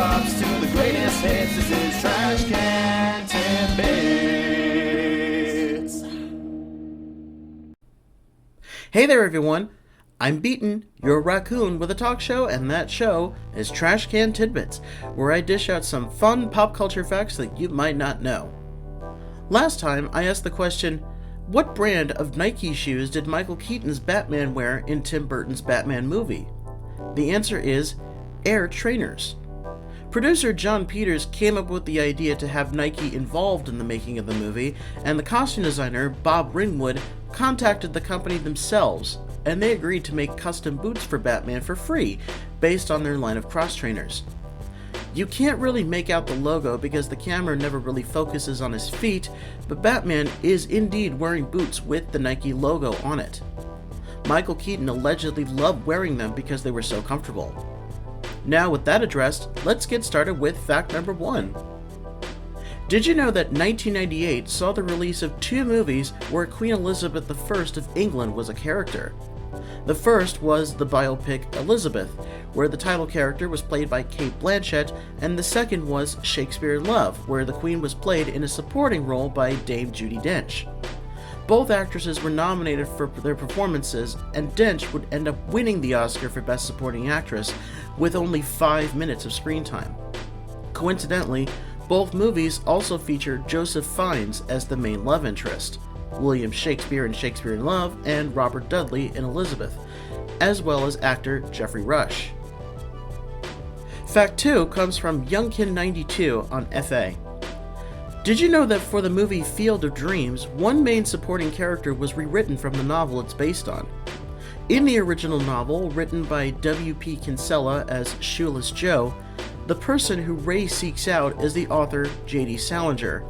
props to the greatest hits. This is Trash Can Tidbits. Hey there, everyone. I'm Beaton, your raccoon with a talk show, and that show is Trash Can Tidbits, where I dish out some fun pop culture facts that you might not know. Last time, I asked the question, what brand of Nike shoes did Michael Keaton's Batman wear in Tim Burton's Batman movie? The answer is Air Trainers. Producer John Peters came up with the idea to have Nike involved in the making of the movie, and the costume designer, Bob Ringwood, contacted the company themselves, and they agreed to make custom boots for Batman for free, based on their line of cross trainers. You can't really make out the logo because the camera never really focuses on his feet, but Batman is indeed wearing boots with the Nike logo on it. Michael Keaton allegedly loved wearing them because they were so comfortable. Now with that addressed, let's get started with fact number 1. Did you know that 1998 saw the release of 2 movies where Queen Elizabeth I of England was a character? The first was the biopic Elizabeth, where the title character was played by Cate Blanchett, and the second was Shakespeare in Love, where the Queen was played in a supporting role by Dame Judi Dench. Both actresses were nominated for their performances, and Dench would end up winning the Oscar for Best Supporting Actress with only 5 minutes of screen time. Coincidentally, both movies also feature Joseph Fiennes as the main love interest, William Shakespeare in Shakespeare in Love, and Robert Dudley in Elizabeth, as well as actor Geoffrey Rush. Fact 2 comes from Youngkin92 on FA. Did you know that for the movie Field of Dreams, one main supporting character was rewritten from the novel it's based on? In the original novel, written by W.P. Kinsella as Shoeless Joe, the person who Ray seeks out is the author J.D. Salinger.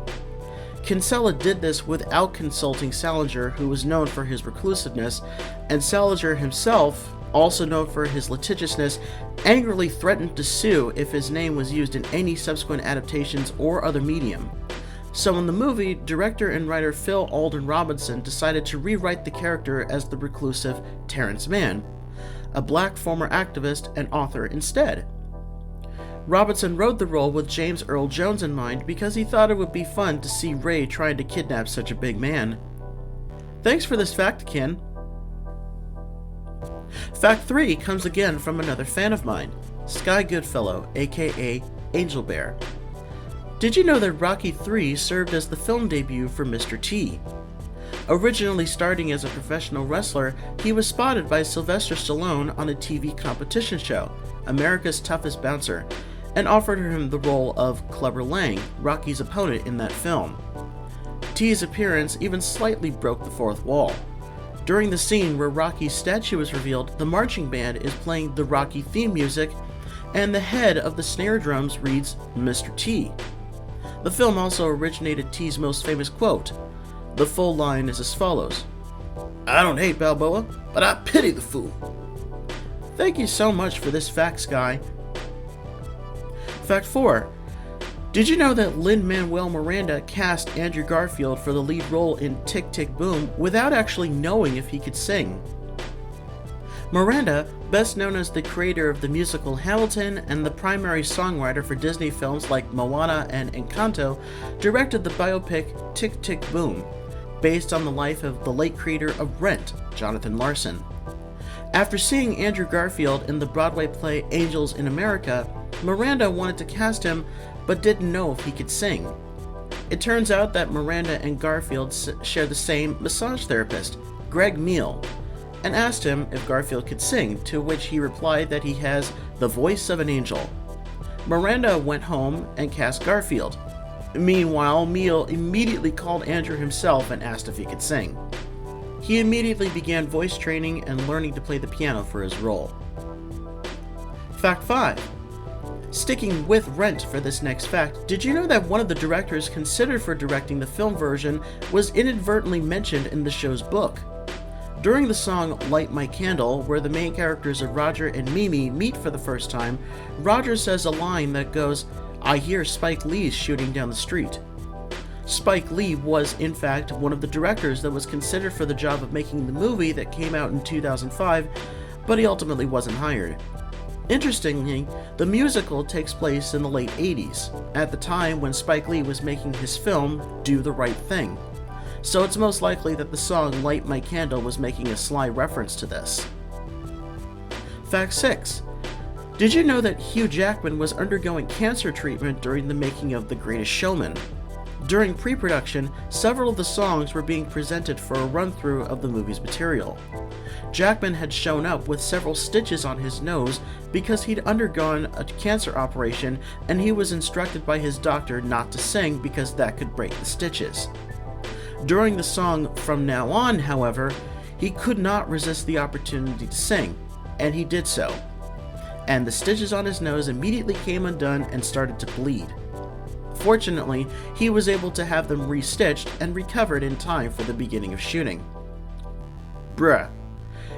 Kinsella did this without consulting Salinger, who was known for his reclusiveness, and Salinger himself, also known for his litigiousness, angrily threatened to sue if his name was used in any subsequent adaptations or other medium. So in the movie, director and writer Phil Alden Robinson decided to rewrite the character as the reclusive Terrence Mann, a black former activist and author instead. Robinson wrote the role with James Earl Jones in mind because he thought it would be fun to see Ray trying to kidnap such a big man. Thanks for this fact, Ken. Fact 3 comes again from another fan of mine, Sky Goodfellow, aka Angel Bear. Did you know that Rocky III served as the film debut for Mr. T? Originally starting as a professional wrestler, he was spotted by Sylvester Stallone on a TV competition show, America's Toughest Bouncer, and offered him the role of Clubber Lang, Rocky's opponent in that film. T's appearance even slightly broke the fourth wall. During the scene where Rocky's statue is revealed, the marching band is playing the Rocky theme music, and the head of the snare drums reads Mr. T. The film also originated T's most famous quote. The full line is as follows: "I don't hate Balboa, but I pity the fool." Thank you so much for this fact, Sky. Fact 4. Did you know that Lin-Manuel Miranda cast Andrew Garfield for the lead role in Tick, Tick, Boom without actually knowing if he could sing? Miranda, best known as the creator of the musical Hamilton and the primary songwriter for Disney films like Moana and Encanto, directed the biopic Tick, Tick, Boom, based on the life of the late creator of Rent, Jonathan Larson. After seeing Andrew Garfield in the Broadway play Angels in America, Miranda wanted to cast him, but didn't know if he could sing. It turns out that Miranda and Garfield share the same massage therapist, Greg Neal, and asked him if Garfield could sing, to which he replied that he has the voice of an angel. Miranda went home and cast Garfield. Meanwhile, Neal immediately called Andrew himself and asked if he could sing. He immediately began voice training and learning to play the piano for his role. Fact 5. Sticking with Rent for this next fact, did you know that one of the directors considered for directing the film version was inadvertently mentioned in the show's book? During the song Light My Candle, where the main characters of Roger and Mimi meet for the first time, Roger says a line that goes, "I hear Spike Lee's shooting down the street." Spike Lee was, in fact, one of the directors that was considered for the job of making the movie that came out in 2005, but he ultimately wasn't hired. Interestingly, the musical takes place in the late 80s, at the time when Spike Lee was making his film Do the Right Thing, so it's most likely that the song Light My Candle was making a sly reference to this. Fact 6. Did you know that Hugh Jackman was undergoing cancer treatment during the making of The Greatest Showman? During pre-production, several of the songs were being presented for a run-through of the movie's material. Jackman had shown up with several stitches on his nose because he'd undergone a cancer operation, and he was instructed by his doctor not to sing because that could break the stitches. During the song From Now On, however, he could not resist the opportunity to sing, and he did so. And the stitches on his nose immediately came undone and started to bleed. Fortunately, he was able to have them restitched and recovered in time for the beginning of shooting. Bruh.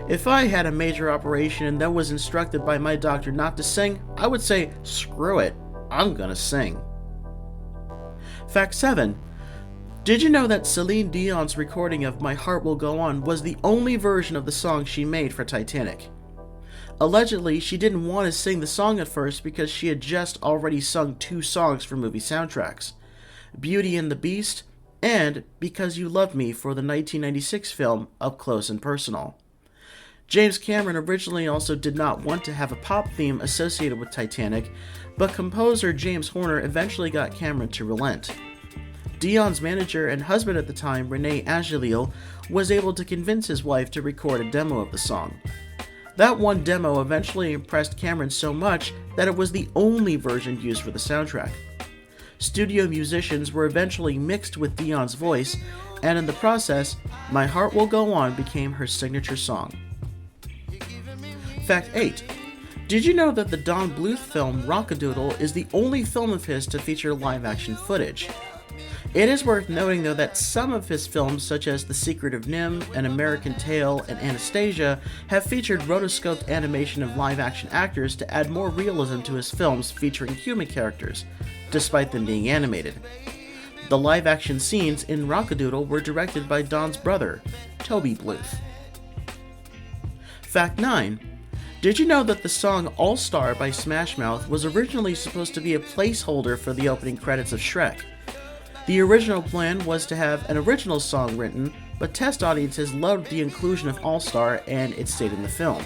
If I had a major operation and then was instructed by my doctor not to sing, I would say, screw it, I'm gonna sing. Fact 7. Did you know that Celine Dion's recording of My Heart Will Go On was the only version of the song she made for Titanic? Allegedly, she didn't want to sing the song at first because she had just already sung 2 songs for movie soundtracks, Beauty and the Beast and Because You Love Me for the 1996 film Up Close and Personal. James Cameron originally also did not want to have a pop theme associated with Titanic, but composer James Horner eventually got Cameron to relent. Dion's manager and husband at the time, Renee Angelil, was able to convince his wife to record a demo of the song. That one demo eventually impressed Cameron so much that it was the only version used for the soundtrack. Studio musicians were eventually mixed with Dion's voice, and in the process, My Heart Will Go On became her signature song. Fact 8. Did you know that the Don Bluth film Rock-a-Doodle is the only film of his to feature live-action footage? It is worth noting, though, that some of his films, such as The Secret of Nim, An American Tail, and Anastasia, have featured rotoscoped animation of live-action actors to add more realism to his films featuring human characters, despite them being animated. The live-action scenes in Rock-a-Doodle were directed by Don's brother, Toby Bluth. Fact 9. Did you know that the song All Star by Smash Mouth was originally supposed to be a placeholder for the opening credits of Shrek? The original plan was to have an original song written, but test audiences loved the inclusion of All Star and it stayed in the film.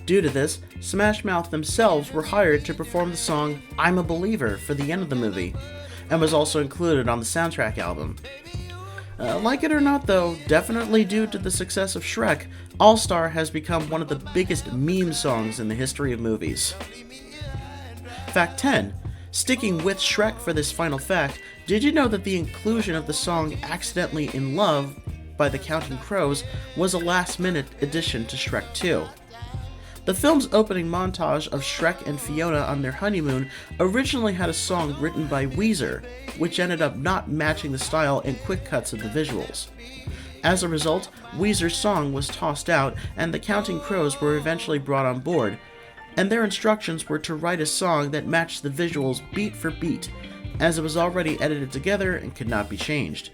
Due to this, Smash Mouth themselves were hired to perform the song I'm a Believer for the end of the movie, and was also included on the soundtrack album. Like it or not though, definitely due to the success of Shrek, All Star has become one of the biggest meme songs in the history of movies. Fact 10. Sticking with Shrek for this final fact, did you know that the inclusion of the song Accidentally in Love by the Counting Crows was a last-minute addition to Shrek 2? The film's opening montage of Shrek and Fiona on their honeymoon originally had a song written by Weezer, which ended up not matching the style and quick cuts of the visuals. As a result, Weezer's song was tossed out and the Counting Crows were eventually brought on board, and their instructions were to write a song that matched the visuals beat for beat, as it was already edited together and could not be changed.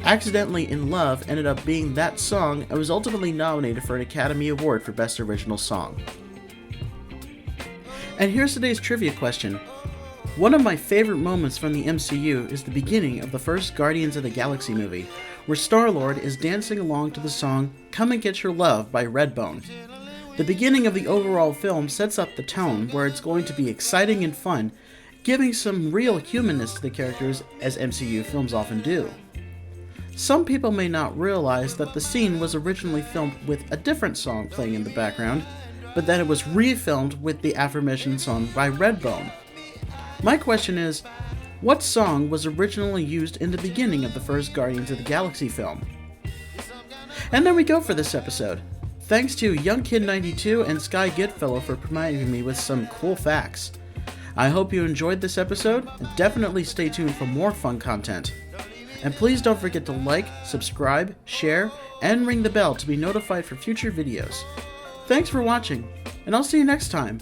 Accidentally in Love ended up being that song and was ultimately nominated for an Academy Award for Best Original Song. And here's today's trivia question. One of my favorite moments from the MCU is the beginning of the first Guardians of the Galaxy movie, where Star-Lord is dancing along to the song Come and Get Your Love by Redbone. The beginning of the overall film sets up the tone where it's going to be exciting and fun, giving some real humanness to the characters as MCU films often do. Some people may not realize that the scene was originally filmed with a different song playing in the background, but that it was refilmed with the aforementioned song by Redbone. My question is, what song was originally used in the beginning of the first Guardians of the Galaxy film? And there we go for this episode. Thanks to YoungKid92 and Sky Goodfellow for providing me with some cool facts. I hope you enjoyed this episode, and definitely stay tuned for more fun content. And please don't forget to like, subscribe, share, and ring the bell to be notified for future videos. Thanks for watching, and I'll see you next time.